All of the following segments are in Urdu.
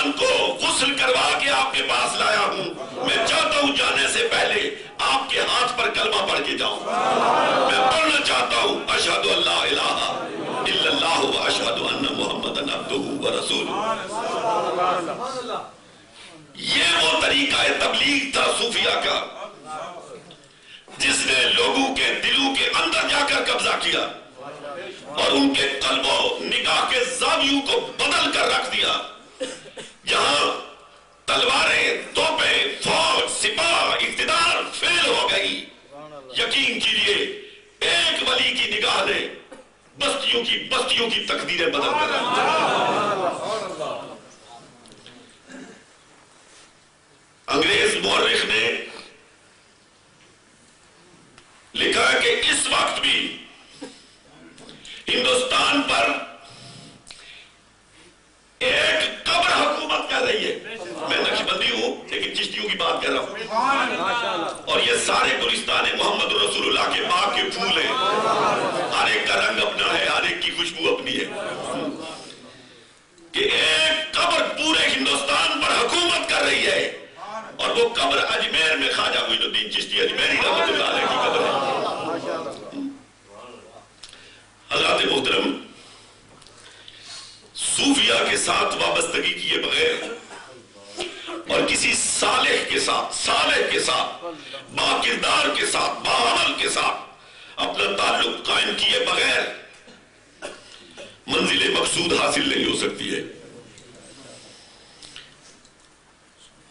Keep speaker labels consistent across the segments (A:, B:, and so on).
A: انسان کو غسل کروا کے آپ کے پاس لایا ہوں. میں چاہتا ہوں جانے سے پہلے آپ کے ہاتھ پر کلمہ پڑھ کے جاؤں. میں پڑھنا چاہتا ہوں اشہد ان لا الہ الا اللہ و اشہد ان محمدًا عبدہ و رسولہ. یہ وہ طریقہ تبلیغ تھا صوفیہ کا جس نے لوگوں کے دلوں کے اندر جا کر قبضہ کیا اور ان کے قلب و نگاہ کے زاویوں کو بدل کر رکھ دیا. جہاں تلواریں، توپیں، فوج، سپاہ، اقتدار فیل ہو گئی، یقین کیجئے ایک ولی کی نگاہ نے بستیوں کی تقدیریں بدل کر رکھ دی. انگریز مورخ نے لکھا ہے کہ اس وقت بھی ہندوستان پر ایک قبر حکومت کر رہی ہے. میں نقشبندی ہوں لیکن چشتیوں کی بات کر رہا ہوں. اور یہ سارے گلستان محمد رسول اللہ کے باغ کے پھول ہیں. ہر ایک کا رنگ اپنا ہے، ہر ایک کی خوشبو اپنی ہے. کہ ایک قبر پورے ہندوستان پر حکومت کر رہی ہے اور وہ قبر اجمیر میں خواجہ معین الدین چشتی اجمیری رحمۃ اللہ علیہ کی قبر ہے. حضرات محترم، صوفیہ کے ساتھ وابستگی کیے بغیر اور کسی صالح کے ساتھ با کردار کے ساتھ، با عمل کے ساتھ اپنا تعلق قائم کیے بغیر منزل مقصود حاصل نہیں ہو سکتی ہے.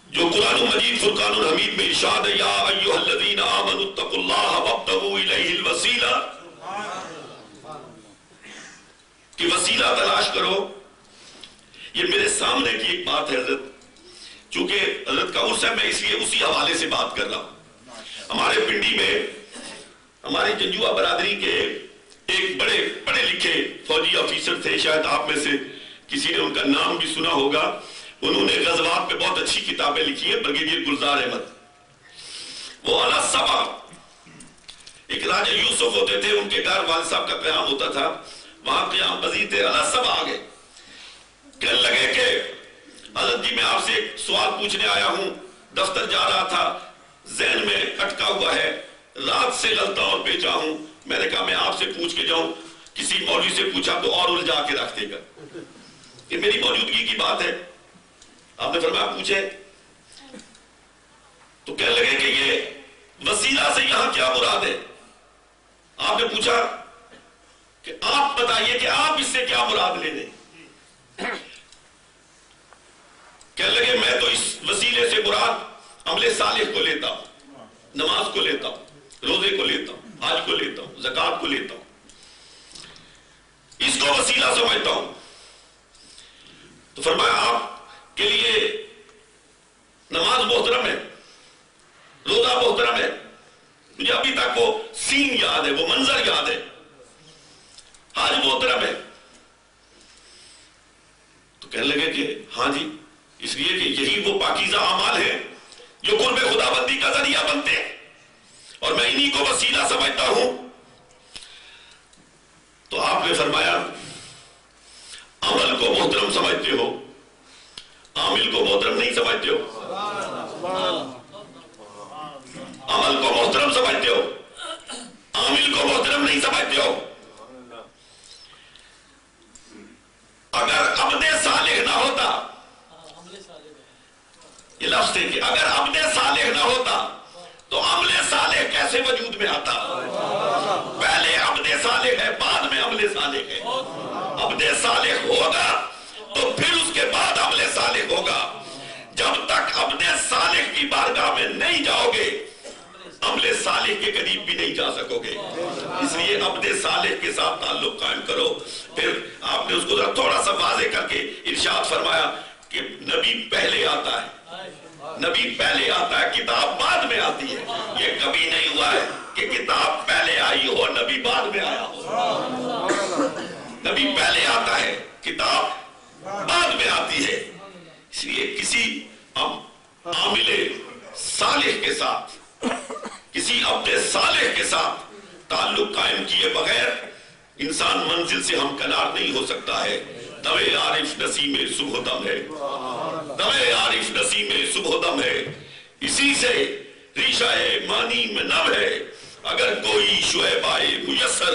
A: جو قرآن مجید فرقان الحمید میں ارشاد ہے یا ایھا الذین آمنوا اتقوا اللہ وابتغوا الیہ الوسیلہ، کہ وسیلہ تلاش کرو. یہ میرے سامنے کی ایک بات ہے حضرت، چونکہ حضرت کا عرصہ ہے میں اس لیے اسی حوالے سے بات کر رہا ہوں. ہمارے پنڈی میں ہماری جنجوہ برادری کے ایک بڑے پڑھے لکھے فوجی آفیسر تھے، شاید آپ میں سے کسی نے ان کا نام بھی سنا ہوگا. انہوں نے غزوات پہ بہت اچھی کتابیں لکھی ہیں، بریگیڈیئر گلزار احمد. وہ علی الصبا ایک راجہ یوسف ہوتے تھے، ان کے گھر والد صاحب کا قیام ہوتا تھا، وہاں قیام پذیر تھے. علی الصبا آ گئے، کہنے لگے کہ حضرت جی میں آپ سے ایک سوال پوچھنے آیا ہوں، دفتر جا رہا تھا، ذہن میں اٹکا ہوا ہے، رات سے غلطہ اور پیچا ہوں. میں نے کہا میں آپ سے پوچھ کے جاؤں. کسی مولوی سے پوچھا تو اور الجھا کے رکھ دے گا. یہ میری موجودگی کی بات ہے. آپ نے فرمایا پوچھے تو کہنے لگے کہ یہ وسیلہ سے یہاں کیا مراد ہے. آپ نے پوچھا کہ آپ بتائیے کہ آپ اس سے کیا مراد لے لیں. کہنے لگے میں تو اس وسیلے سے مراد عمل صالح کو لیتا ہوں، نماز کو لیتا ہوں، روزے کو لیتا ہوں، حج کو لیتا ہوں، زکوٰۃ کو لیتا ہوں، اس کو وسیلہ سمجھتا ہوں. تو فرمایا آپ کے لیے نماز محترم ہے، روزہ محترم ہے، مجھے ابھی تک وہ سین یاد ہے، وہ منظر یاد ہے، حج محترم ہے. تو کہنے لگے کہ ہاں جی، اس لیے کہ یہی وہ پاکیزہ اعمال ہیں جو قرب خدا بندی کا ذریعہ بنتے ہیں اور میں انہی کو وسیلہ سمجھتا ہوں. تو آپ نے فرمایا عمل کو محترم سمجھتے ہو، عامل کو محترم نہیں سمجھتے ہو. عمل کو محترم سمجھتے ہو، عامل کو محترم نہیں سمجھتے ہو. اگر عبد صالح نہ ہوتا، یہ لفظ ہے کہ اگر عبد صالح نہ ہوتا تو عمل صالح کیسے وجود میں آتا. پہلے عبد صالح ہے، بعد میں عمل صالح ہے. عبد صالح ہوگا تو پھر اس کے بعد عمل صالح ہوگا. جب تک عبد صالح کی بارگاہ میں نہیں جاؤ گے عمل صالح کے قریب بھی نہیں جا سکو گے. اس لیے عبد صالح کے ساتھ تعلق قائم کرو. پھر آپ نے اس کو ذرا تھوڑا سا واضح کر کے ارشاد فرمایا کہ نبی پہلے آتا ہے، نبی پہلے آتا ہے، کتاب بعد میں آتی ہے. یہ کبھی نہیں ہوا ہے کہ کتاب پہلے آئی ہو نبی بعد میں آیا ہو. نبی پہلے آتا ہے، کتاب بعد میں آتی ہے. اس لیے کسی عامل صالح کے ساتھ، کسی عبد صالح کے ساتھ تعلق قائم کیے بغیر انسان منزل سے ہمکنار نہیں ہو سکتا ہے. دوے عارف نسیم صبح دم ہے. اسی میں صبح دم ہے، اسی سے ریشہ مانی میں نم ہے، اگر کوئی شعیب آئے میسر،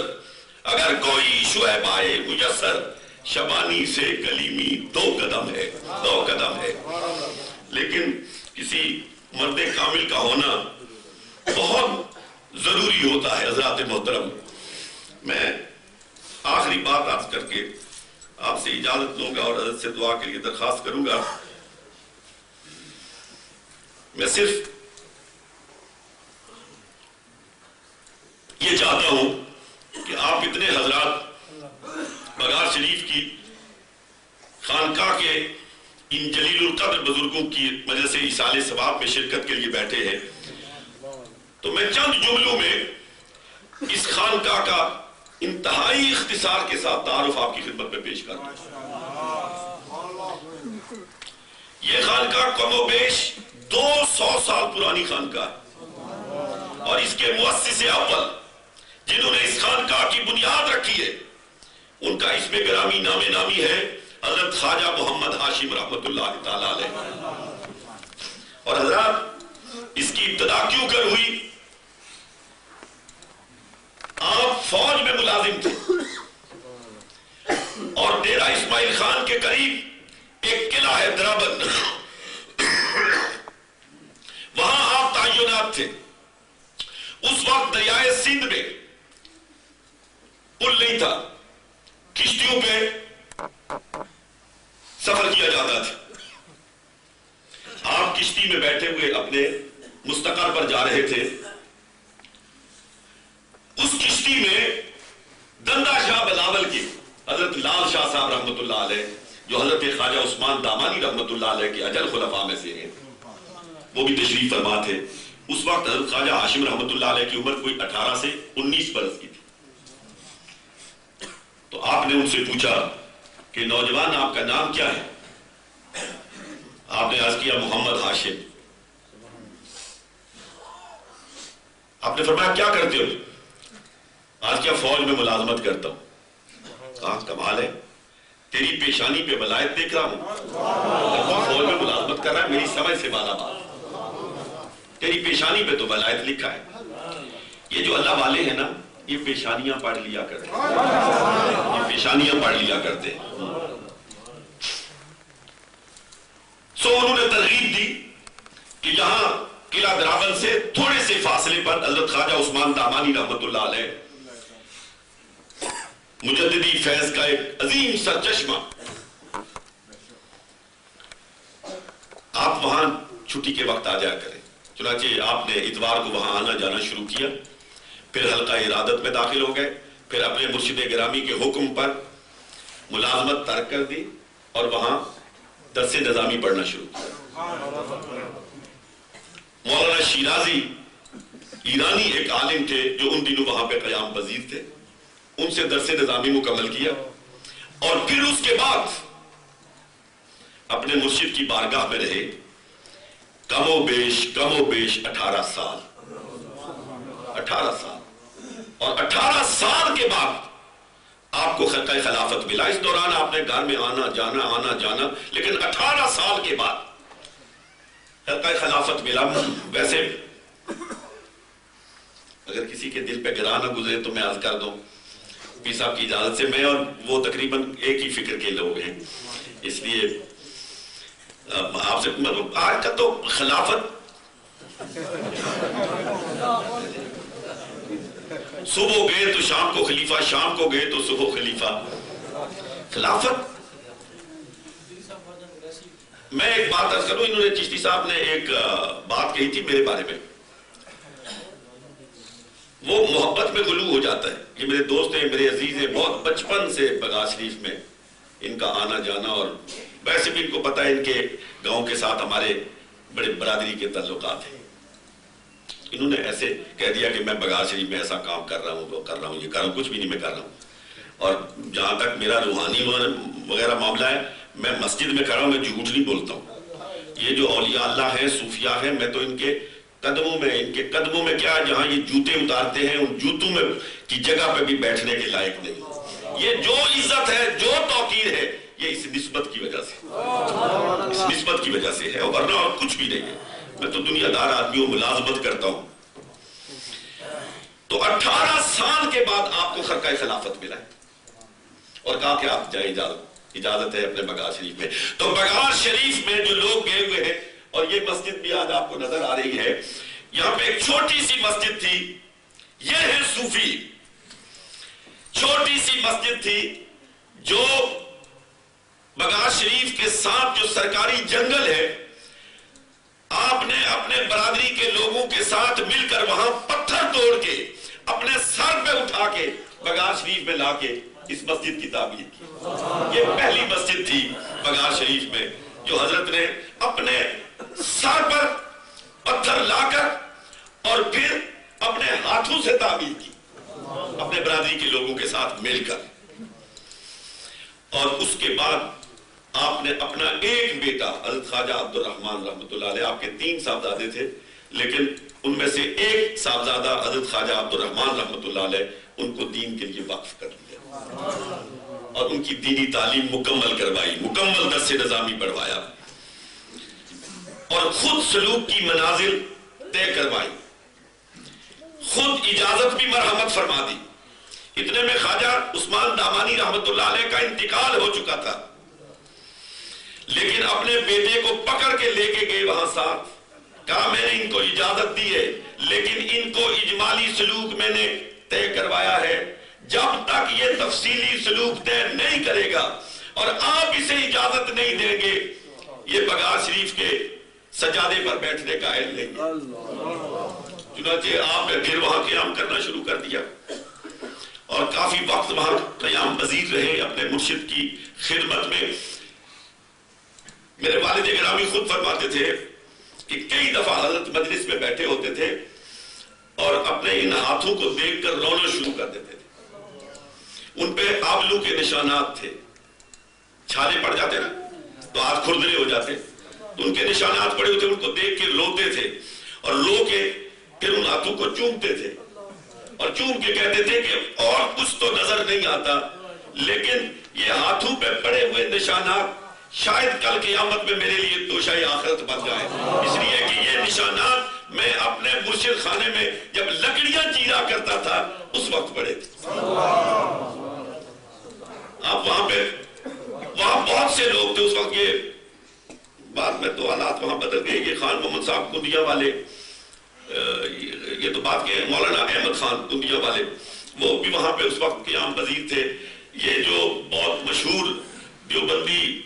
A: اگر کوئی شعیب آئے میسر، شبانی سے کلیمی 2 قدم ہے، 2 قدم ہے۔ لیکن کسی مرد کامل کا ہونا بہت ضروری ہوتا ہے حضرات محترم۔ میں آخری بات عرض کر کے آپ سے اجازت لوں گا اور حضرت سے دعا کے لیے درخواست کروں گا۔ میں صرف یہ چاہتا ہوں کہ آپ اتنے حضرات بغار شریف کی خانقاہ کے ان جلیل القدر بزرگوں کی مجلس ایصال ثواب میں شرکت کے لیے بیٹھے ہیں، تو میں چند جملوں میں اس خانقاہ کا انتہائی اختصار کے ساتھ تعارف آپ کی خدمت میں پیش کرتا ہوں۔ یہ خانقاہ کم و بیش 200 سال پرانی خانقاہ ہے، اور اس کے مؤسس اول جنہوں نے اس خانقاہ کی بنیاد رکھی ہے، ان کا اسم گرامی نامی ہے حضرت خواجہ محمد ہاشم رحمت اللہ تعالیٰ علیہ۔ اور حضرات اس کی ابتدا کیوں کر ہوئی؟ آپ فوج میں ملازم تھے، اور ڈیرہ اسماعیل خان کے قریب ایک قلعہ ہے درابند، وہاں آپ تعینات تھے۔ اس وقت دریائے سندھ میں پل نہیں تھا، کشتیوں پہ سفر کیا جاتا تھا۔ آپ کشتی میں بیٹھے ہوئے اپنے مستقر پر جا رہے تھے، اس کشتی میں دندہ شاہ بلاول کی حضرت لال شاہ صاحب رحمت اللہ علیہ، جو حضرت خواجہ عثمان دامانی رحمت اللہ علیہ کے اجل خلفاء میں سے ہیں، وہ بھی تشریف فرما تھے۔ اس وقت حضرت خواجہ ہاشم رحمت اللہ علیہ کی عمر کوئی 18 سے 19 برس کی تھی۔ تو آپ نے ان سے پوچھا کہ نوجوان آپ کا نام کیا ہے؟ آپ نے عرض کیا محمد ہاشم۔ آپ نے فرمایا کیا کرتے ہو؟ آج کیا فوج میں ملازمت کرتا ہوں۔ کہا کمال ہے، تیری پیشانی پہ ولایت دیکھ رہا ہوں، فوج میں ملازمت کر رہا ہے، میری سمجھ سے بالا بات، تیری پیشانی پہ تو ولایت لکھا ہے۔ یہ جو اللہ والے ہیں نا، یہ پیشانیاں پڑھ لیا کرتے ہیں، یہ پیشانیاں پڑھ لیا کرتے ہیں۔ سو انہوں نے ترغیب دی کہ یہاں قلعہ درابند سے تھوڑے سے فاصلے پر حضرت خواجہ عثمان دامانی رحمت اللہ علیہ، مجددی فیض کا ایک عظیم سرچشمہ، آپ وہاں چھٹی کے وقت آ جایا کریں۔ چنانچہ آپ نے اتوار کو وہاں آنا جانا شروع کیا، پھر حلقہ ارادت میں داخل ہو گئے، پھر اپنے مرشد گرامی کے حکم پر ملازمت ترک کر دی اور وہاں درس نظامی پڑھنا شروع کیا۔ مولانا شیرازی ایرانی ایک عالم تھے جو ان دنوں وہاں پہ قیام پذیر تھے، ان سے درس نظامی مکمل کیا، اور پھر اس کے بعد اپنے مرشد کی بارگاہ میں رہے کم و بیش 18 سال، 18 سال، اور 18 سال کے بعد آپ کو خلقہ خلافت ملا۔ اس دوران آپ نے گھر میں آنا جانا، لیکن 18 سال کے بعد خلقہ خلافت ملا۔ ویسے اگر کسی کے دل پہ گراں نہ گزرے تو میں عرض کر دوں، پیر صاحب کی اجازت سے میں اور وہ تقریباً ایک ہی فکر کے لوگ ہیں، اس لیے آپ سے آج کا تو خلافت صبح گئے تو شام کو خلیفہ، شام کو گئے تو صبح خلیفہ۔ خلافت، میں ایک بات عرض کروں، انہوں نے چشتی صاحب نے ایک بات کہی تھی میرے بارے میں، وہ محبت میں غلو ہو جاتا ہے۔ یہ میرے دوست ہیں، میرے عزیز ہیں، بہت بچپن سے بغار شریف میں ان کا آنا جانا، اور ویسے بھی ان کو پتہ ہے ان کے گاؤں کے ساتھ ہمارے بڑے برادری کے تعلقات ہیں۔ انہوں نے ایسے کہہ دیا کہ میں بغار شریف میں ایسا کام کر رہا ہوں، وہ کر رہا ہوں، یہ کر رہا ہوں، کچھ بھی نہیں میں کر رہا ہوں، اور جہاں تک میرا روحانی وغیرہ معاملہ ہے، میں مسجد میں کر رہا ہوں، میں جھوٹ نہیں بولتا ہوں۔ یہ جو اولیاء اللہ ہیں، صوفیاء ہیں، میں تو ان کے قدموں میں کیا، جہاں یہ جوتے اتارتے ہیں ان جوتوں میں کی جگہ پہ بھی بیٹھنے کے لائق نہیں۔ یہ جو عزت ہے، جو توقیر ہے، یہ اس نسبت کی وجہ سے، اس نسبت کی وجہ سے ہے، ورنہ اور کچھ بھی نہیں ہے۔ میں تو دنیا دار آدمیوں ملازمت کرتا ہوں۔ تو 18 سال کے بعد آپ کو خرقہ خلافت ملا ہے اور کہا کہ آپ جائیں، اجازت ہے اپنے بغار شریف میں۔ تو بغار شریف میں جو لوگ گئے ہوئے ہیں، اور یہ مسجد بھی آج آپ کو نظر آ رہی ہے، یہاں پہ ایک چھوٹی سی مسجد تھی، یہ ہے صوفی، چھوٹی سی مسجد تھی جو بغار شریف کے ساتھ جو سرکاری جنگل ہے، آپ نے اپنے برادری کے لوگوں کے ساتھ مل کر وہاں پتھر توڑ کے اپنے سر پہ اٹھا کے بغار شریف میں لا کے اس مسجد کی تعمیر کی۔ یہ پہلی مسجد تھی بغار شریف میں جو حضرت نے اپنے سر پر پتھر لا کر اور پھر اپنے ہاتھوں سے تعمیر کی، اپنے برادری کے لوگوں کے ساتھ مل کر۔ اور اس کے بعد آپ نے اپنا ایک بیٹا حضرت خواجہ عبد الرحمن رحمۃ اللہ علیہ، آپ کے 3 صاحبزادے تھے لیکن ان میں سے ایک صاحبزادہ حضرت خواجہ عبد الرحمن رحمۃ اللہ علیہ، ان کو دین کے لیے وقف کر دیا اور ان کی دینی تعلیم مکمل کروائی، مکمل درس نظامی پڑھوایا اور خود سلوک کی منازل طے کروائی، خود اجازت بھی مرحمت فرما دی۔ اتنے میں خواجہ عثمان دامانی رحمۃ اللہ علیہ کا انتقال ہو چکا تھا، لیکن اپنے بیٹے کو پکڑ کے لے کے گئے وہاں ساتھ، کہا میں نے ان کو اجازت دی ہے لیکن ان کو اجمالی سلوک میں نے طے کروایا ہے، جب تک یہ تفصیلی سلوک طے نہیں کرے گا اور آپ اسے اجازت نہیں دیں گے، یہ بغار شریف کے سجادے پر بیٹھنے کا اہل نہیں ہے۔ چنانچہ آپ نے پھر وہاں قیام کرنا شروع کر دیا اور کافی وقت وہاں قیام پذیر رہے اپنے مرشد کی خدمت میں۔ میرے والد گرامی خود فرماتے تھے کہ کئی دفعہ حضرت مجلس میں بیٹھے ہوتے تھے اور اپنے ان ہاتھوں کو دیکھ کر رونا شروع کر دیتے تھے۔ ان پہ آبلو کے نشانات تھے، چھالے پڑ جاتے نا تو ہاتھ کھردرے ہو جاتے، تو ان کے نشانات پڑے ہوتے، ان کو دیکھ کے روتے تھے اور رو کے پھر ان ہاتھوں کو چومتے تھے اور چوم کے کہتے تھے کہ اور کچھ تو نظر نہیں آتا لیکن یہ ہاتھوں پہ پڑے ہوئے نشانات شاید کل قیامت میں میرے لیے توشہ آخرت بن جائے، اس لیے کہ یہ نشانات میں اپنے مرشد خانے میں جب لکڑیاں چیرا کرتا تھا اس وقت پڑے تھے۔ آپ وہاں بہت سے لوگ تھے اس وقت، یہ بعد میں تو حالات وہاں بدل گئے، یہ خان محمد صاحب کندیا والے، یہ تو بات کے مولانا احمد خان کندیا والے، وہ بھی وہاں پہ اس وقت قیام پذیر تھے۔ یہ جو بہت مشہور دیوبندی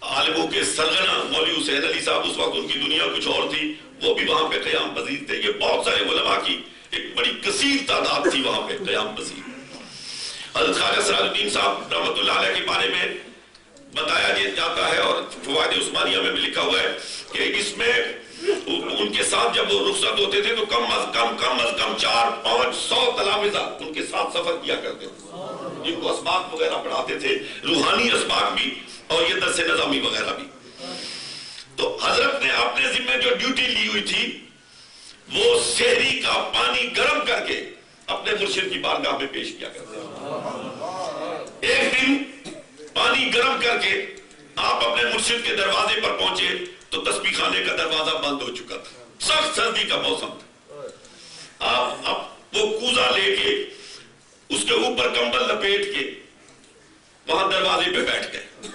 A: عالموں کے سرغنہ مولوی حسین علی صاحب، اس وقت ان کی دنیا کچھ اور تھی، وہ بھی وہاں پہ قیام پذیر تھے۔ یہ بہت سارے علماء کی ایک بڑی کثیر تعداد تھی وہاں پہ قیام پذیر۔ حضرت خواجہ سراج الدین صاحب رحمۃ اللہ علیہ کے بارے میں بتایا جاتا ہے اور فوائد عثمانیہ میں بھی لکھا ہوا ہے کہ اس میں ان کے ساتھ جب وہ رخصت ہوتے تھے تو کم از کم 400-500 تلامذہ ان کے ساتھ سفر کیا کرتے تھے، جن کو اسباق وغیرہ پڑھاتے تھے، روحانی اسباق بھی اور یہ درس نظامی وغیرہ بھی۔ تو حضرت نے اپنے ذمہ جو ڈیوٹی لی ہوئی تھی وہ سحری کا پانی گرم کر کے اپنے مرشد کی بارگاہ میں پیش کیا کرتے تھے۔ ایک دن پانی گرم کر کے آپ اپنے مرشد کے دروازے پر پہنچے تو تسبیح خانے کا دروازہ بند ہو چکا تھا، سخت سردی کا موسم تھا۔ آپ وہ کوزہ لے کے اس کے اوپر کمبل لپیٹ کے وہاں دروازے پہ بیٹھ گئے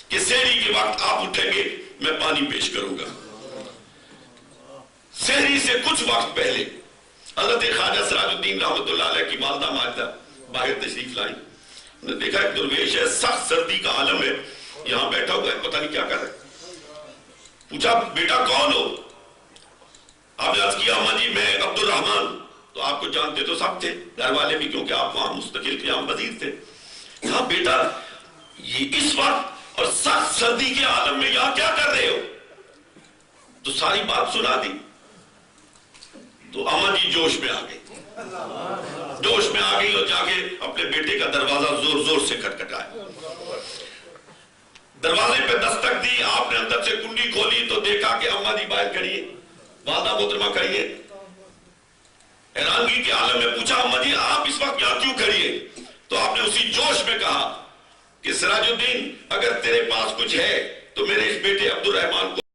A: کہ سحری کے وقت آپ اٹھیں گے میں پانی پیش کروں گا۔ سحری سے کچھ وقت پہلے حضرت خواجہ سراج الدین رحمۃ اللہ علیہ کی والدہ ماجدہ باہر تشریف لائیں، انہوں نے دیکھا ایک درویش ہے، سخت سردی کا عالم ہے، یہاں بیٹھا ہوا ہے، پتہ نہیں کیا کر رہا ہے۔ پوچھا بیٹا کون ہو؟ آپ نے عرض کیا اماں جی میں عبد الرحمن، تو آپ کو جانتے تو سب تھے، گھر والے بھی، کیونکہ آپ وہاں مستقل قیام پذیر تھے۔ کہا بیٹا یہ اس وقت اور سخت سردی کے عالم میں یہاں کیا کر رہے ہو؟ تو ساری بات سنا دی تو اماں جی جوش میں آ گئی، جوش میں آ گئی اور جا کے اپنے بیٹے کا دروازہ زور زور سے کھٹکھٹایا، دروازے پہ دستک دی، آپ نے اندر سے کنڈی کھولی تو دیکھا کہ اماں جی باہر کھڑی ہے، والدہ محترمہ کھڑی ہے۔ حیرانگی کے عالم میں پوچھا اماں جی آپ اس وقت یہاں کیوں کھڑی ہے؟ تو آپ نے اسی جوش میں کہا کہ سراج الدین اگر تیرے پاس کچھ ہے تو میرے اس بیٹے عبد الرحمان کو